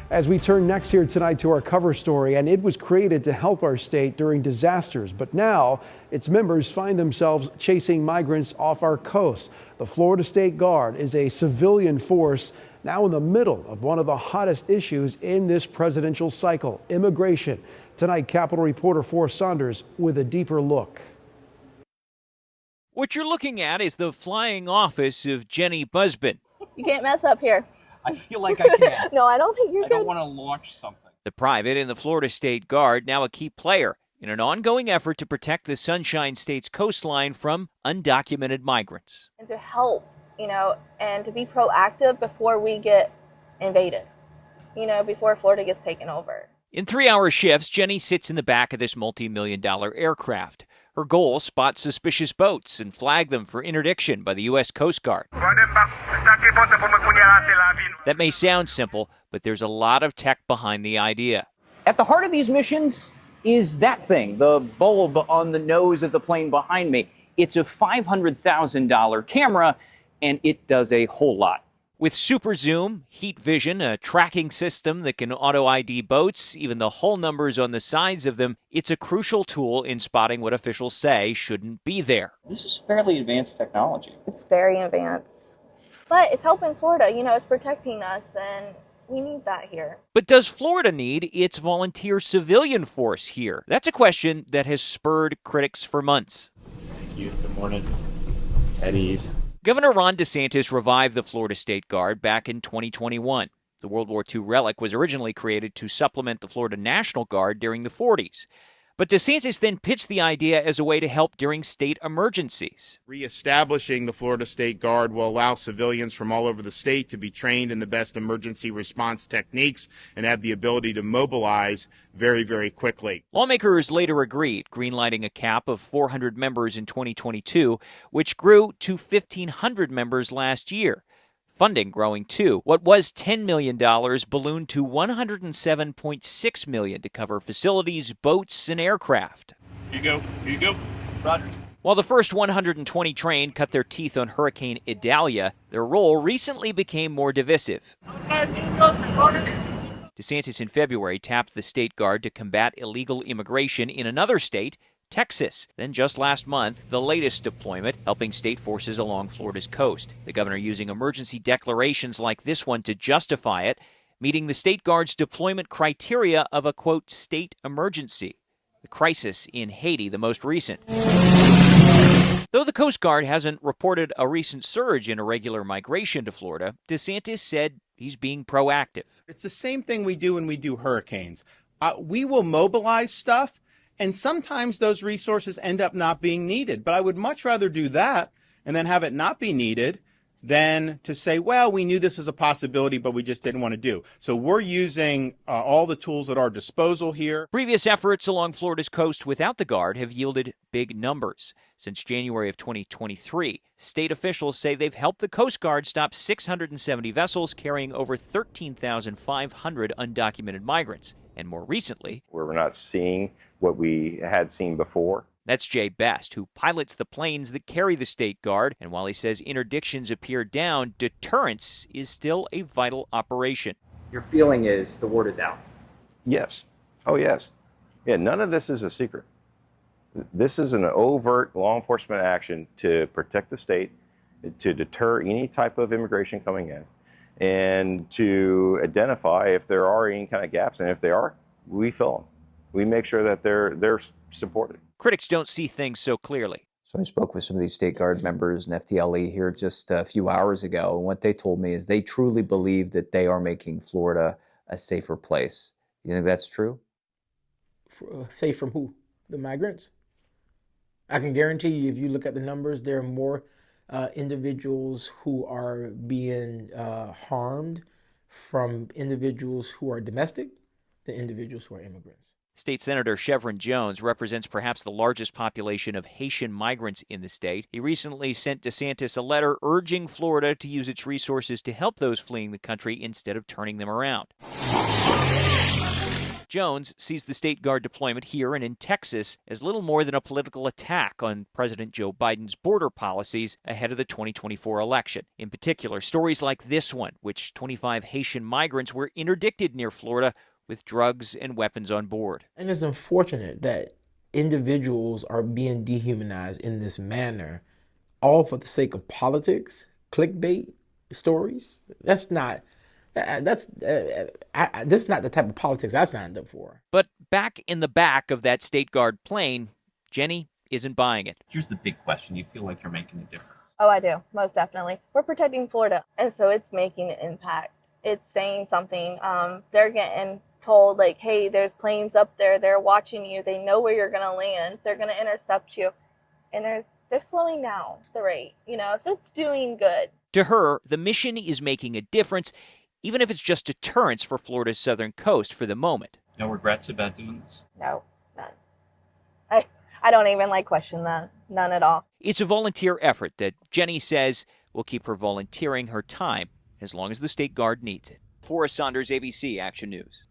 As we turn next here tonight to our cover story, and it was created to help our state during disasters, but now its members find themselves chasing migrants off our coast. The Florida State Guard is a civilian force now in the middle of one of the hottest issues in this presidential cycle, immigration. Tonight, Capitol reporter Forrest Saunders with a deeper look. What you're looking at is the flying office of Jenny Busbin. You can't mess up here. I feel like I can. No, I don't think you're I good. don't want to launch something. The private in the Florida State Guard, now a key player in an ongoing effort to protect the Sunshine State's coastline from undocumented migrants. And to help, and to be proactive before we get invaded, before Florida gets taken over. In 3-hour shifts, Jenny sits in the back of this multi-million-dollar aircraft. Her goal, spot suspicious boats and flag them for interdiction by the U.S. Coast Guard. That may sound simple, but there's a lot of tech behind the idea. At the heart of these missions is that thing, the bulb on the nose of the plane behind me. It's a $500,000 camera, and it does a whole lot. With super zoom, heat vision, a tracking system that can auto-ID boats, even the hull numbers on the sides of them, it's a crucial tool in spotting what officials say shouldn't be there. This is fairly advanced technology. It's very advanced. But it's helping Florida, it's protecting us, and we need that here. But does Florida need its volunteer civilian force here? That's a question that has spurred critics for months. Thank you. Good morning. At ease. Governor Ron DeSantis revived the Florida State Guard back in 2021. The World War II relic was originally created to supplement the Florida National Guard during the 40s. But DeSantis then pitched the idea as a way to help during state emergencies. Reestablishing the Florida State Guard will allow civilians from all over the state to be trained in the best emergency response techniques and have the ability to mobilize very, very quickly. Lawmakers later agreed, greenlighting a cap of 400 members in 2022, which grew to 1,500 members last year. Funding growing too. What was $10 million ballooned to $107.6 million to cover facilities, boats, and aircraft. Here you go. Roger. While the first 120 trained cut their teeth on Hurricane Idalia, their role recently became more divisive. DeSantis in February tapped the state guard to combat illegal immigration in another state, Texas. Then just last month, the latest deployment, helping state forces along Florida's coast. The governor using emergency declarations like this one to justify it, meeting the state guard's deployment criteria of a, quote, state emergency. The crisis in Haiti, the most recent. Though the Coast Guard hasn't reported a recent surge in irregular migration to Florida, DeSantis said he's being proactive. It's the same thing we do when we do hurricanes. We will mobilize stuff, and sometimes those resources end up not being needed. But I would much rather do that and then have it not be needed than to say, well, we knew this was a possibility, but we just didn't want to do. So we're using all the tools at our disposal here. Previous efforts along Florida's coast without the Guard have yielded big numbers. Since January of 2023, state officials say they've helped the Coast Guard stop 670 vessels carrying over 13,500 undocumented migrants. And more recently, where we're not seeing what we had seen before. That's Jay Best, who pilots the planes that carry the state guard. And while he says interdictions appear down, deterrence is still a vital operation. Your feeling is the word is out. Yes. Oh, yes. Yeah, none of this is a secret. This is an overt law enforcement action to protect the state, to deter any type of immigration coming in, and to identify if there are any kind of gaps. And if they are, we fill them. We make sure that they're supported. Critics don't see things so clearly. So I spoke with some of these State Guard members and FDLE here just a few hours ago, and what they told me is they truly believe that they are making Florida a safer place. You think that's true? Safe from who? The migrants? I can guarantee you, if you look at the numbers, there are more individuals who are being harmed from individuals who are domestic than individuals who are immigrants. State Senator Chevron Jones represents perhaps the largest population of Haitian migrants in the state. He recently sent DeSantis a letter urging Florida to use its resources to help those fleeing the country instead of turning them around. Jones sees the State Guard deployment here and in Texas as little more than a political attack on President Joe Biden's border policies ahead of the 2024 election. In particular, stories like this one, which 25 Haitian migrants were interdicted near Florida with drugs and weapons on board. And it's unfortunate that individuals are being dehumanized in this manner, all for the sake of politics, clickbait stories. That's not the type of politics I signed up for. But back in the back of that State Guard plane, Jenny isn't buying it. Here's the big question. You feel like you're making a difference? Oh, I do, most definitely. We're protecting Florida, and so it's making an impact. It's saying something. They're getting told, like, hey, there's planes up there. They're watching you. They know where you're going to land. They're going to intercept you. And they're slowing down the rate, so it's doing good. To her, the mission is making a difference, even if it's just deterrence for Florida's southern coast for the moment. No regrets about doing this? No, none. I don't even question that. None at all. It's a volunteer effort that Jenny says will keep her volunteering her time as long as the State Guard needs it. Forrest Saunders, ABC Action News.